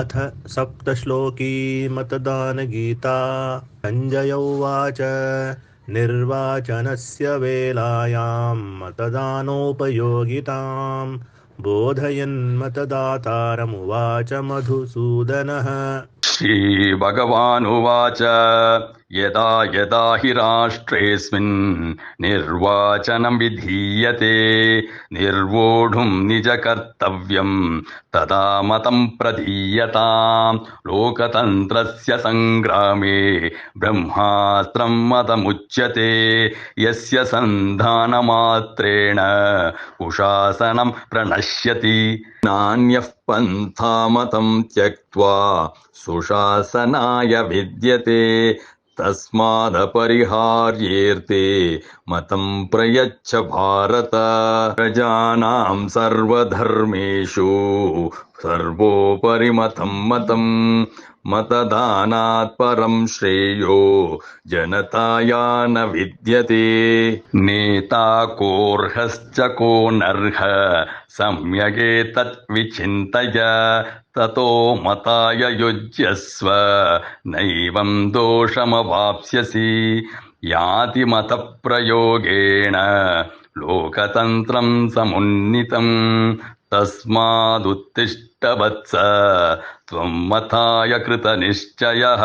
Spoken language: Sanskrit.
अथ सप्तश्लोकी मतदानगीता। सञ्जय उवाच निर्वाचनस्य वेलायां मतदानोपयोगितां बोधयन् मतदातारमुवाच मधुसूदनः। श्रीभगवानुवाच यदा यदा हि राष्ट्रेऽस्मिन् निर्वाचनं विधीयते निर्वोढुं निजकर्तव्यं तदा मतं प्रदीयताम् लोकतन्त्रस्य संग्रामे ब्रह्मास्त्रं मतमुच्यते यस्य सन्धानमात्रेण कुशासनं प्रणश्यति नान्यः पन्था मतं त्यक्त्वा सुशासनाय विद्यते तस्मादपरिहार्येऽर्थे मतं प्रयच्छ भारत प्रजानां सर्वधर्मेषु सर्वोपरि मतं मतदानात् परं श्रेयो जनताया न विद्यते नेता कोऽर्हश्च को नर्ह सम्यगेतत् विचिन्तय ततो मताय युज्यस्व नैवं दोषमवाप्स्यसि याति मतप्रयोगेण लोकतन्त्रं समुन्नीतम् तस्मादुत्तिष्ठ वत्स त्वं मताय कृतनिश्चयः